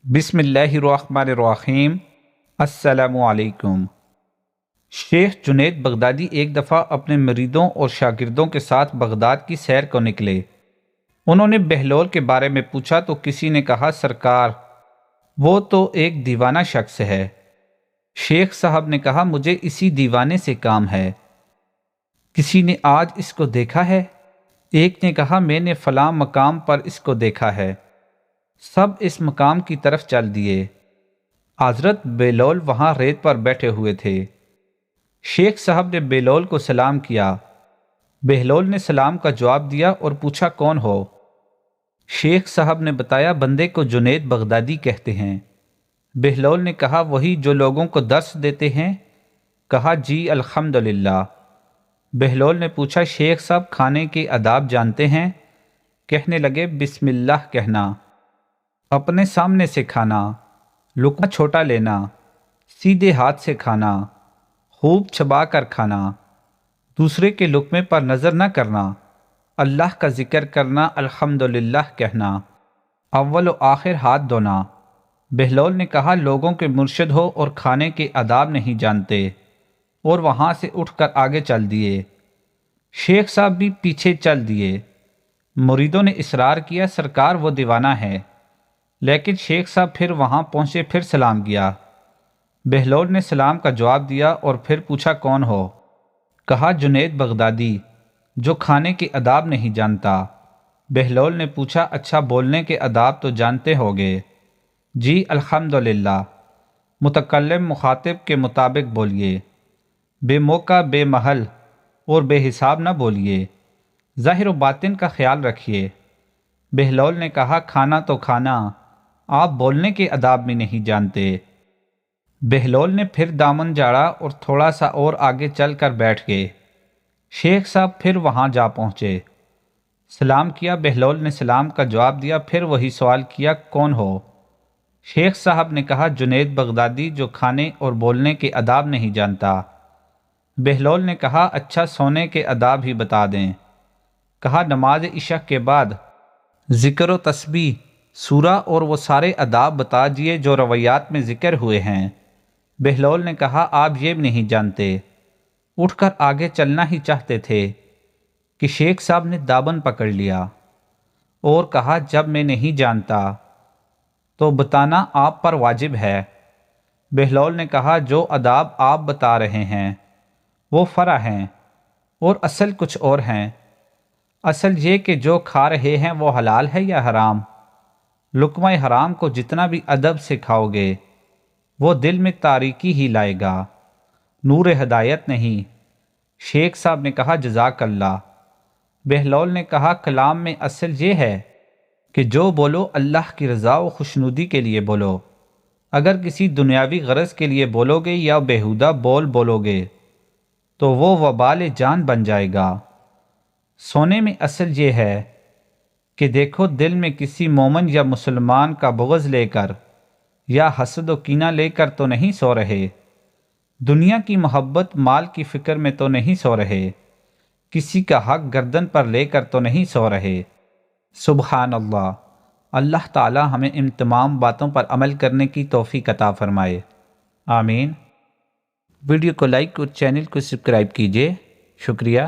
بسم اللہ الرحمن الرحیم۔ السلام علیکم۔ شیخ جنید بغدادی ایک دفعہ اپنے مریدوں اور شاگردوں کے ساتھ بغداد کی سیر کو نکلے۔ انہوں نے بہلول کے بارے میں پوچھا تو کسی نے کہا سرکار وہ تو ایک دیوانہ شخص ہے۔ شیخ صاحب نے کہا مجھے اسی دیوانے سے کام ہے۔ کسی نے آج اس کو دیکھا ہے؟ ایک نے کہا میں نے فلاں مقام پر اس کو دیکھا ہے۔ سب اس مقام کی طرف چل دیے۔ حضرت بہلول وہاں ریت پر بیٹھے ہوئے تھے۔ شیخ صاحب نے بہلول کو سلام کیا۔ بہلول نے سلام کا جواب دیا اور پوچھا کون ہو؟ شیخ صاحب نے بتایا بندے کو جنید بغدادی کہتے ہیں۔ بہلول نے کہا وہی جو لوگوں کو درس دیتے ہیں؟ کہا جی الحمدللہ۔ بہلول نے پوچھا شیخ صاحب کھانے کے آداب جانتے ہیں؟ کہنے لگے بسم اللہ کہنا، اپنے سامنے سے کھانا، لقمہ چھوٹا لینا، سیدھے ہاتھ سے کھانا، خوب چبا کر کھانا، دوسرے کے لقمے پر نظر نہ کرنا، اللہ کا ذکر کرنا، الحمدللہ کہنا، اول و آخر ہاتھ دھونا۔ بہلول نے کہا لوگوں کے مرشد ہو اور کھانے کے آداب نہیں جانتے، اور وہاں سے اٹھ کر آگے چل دیے۔ شیخ صاحب بھی پیچھے چل دیے۔ مریدوں نے اصرار کیا سرکار وہ دیوانہ ہے، لیکن شیخ صاحب پھر وہاں پہنچے، پھر سلام کیا۔ بہلول نے سلام کا جواب دیا اور پھر پوچھا کون ہو؟ کہا جنید بغدادی جو کھانے کے آداب نہیں جانتا۔ بہلول نے پوچھا اچھا بولنے کے آداب تو جانتے ہوگے؟ جی الحمدللہ۔ متکلم مخاطب کے مطابق بولیے، بے موقع بے محل اور بے حساب نہ بولیے، ظاہر و باطن کا خیال رکھیے۔ بہلول نے کہا کھانا تو کھانا، آپ بولنے کے آداب بھی نہیں جانتے۔ بہلول نے پھر دامن جاڑا اور تھوڑا سا اور آگے چل کر بیٹھ گئے۔ شیخ صاحب پھر وہاں جا پہنچے۔ سلام کیا، بہلول نے سلام کا جواب دیا، پھر وہی سوال کیا کون ہو؟ شیخ صاحب نے کہا جنید بغدادی جو کھانے اور بولنے کے آداب نہیں جانتا۔ بہلول نے کہا اچھا سونے کے آداب ہی بتا دیں۔ کہا نماز عشاء کے بعد ذکر و تسبیح، سورہ اور وہ سارے آداب بتا دیے جو روایات میں ذکر ہوئے ہیں۔ بہلول نے کہا آپ یہ بھی نہیں جانتے۔ اٹھ کر آگے چلنا ہی چاہتے تھے کہ شیخ صاحب نے دامن پکڑ لیا اور کہا جب میں نہیں جانتا تو بتانا آپ پر واجب ہے۔ بہلول نے کہا جو آداب آپ بتا رہے ہیں وہ فرع ہیں اور اصل کچھ اور ہیں۔ اصل یہ کہ جو کھا رہے ہیں وہ حلال ہے یا حرام۔ لقمہ حرام کو جتنا بھی ادب سے کھاؤ گے وہ دل میں تاریکی ہی لائے گا، نور ہدایت نہیں۔ شیخ صاحب نے کہا جزاک اللہ۔ بہلول نے کہا کلام میں اصل یہ ہے کہ جو بولو اللہ کی رضا و خوشنودی کے لیے بولو۔ اگر کسی دنیاوی غرض کے لیے بولو گے یا بیہودہ بولو گے تو وہ وبال جان بن جائے گا۔ سونے میں اصل یہ ہے کہ دیکھو دل میں کسی مومن یا مسلمان کا بغض لے کر یا حسد و کینہ لے کر تو نہیں سو رہے، دنیا کی محبت مال کی فکر میں تو نہیں سو رہے، کسی کا حق گردن پر لے کر تو نہیں سو رہے۔ سبحان اللہ۔ اللہ تعالی ہمیں ان تمام باتوں پر عمل کرنے کی توفیق عطا فرمائے، آمین۔ ویڈیو کو لائک اور چینل کو سبسکرائب کیجیے، شکریہ۔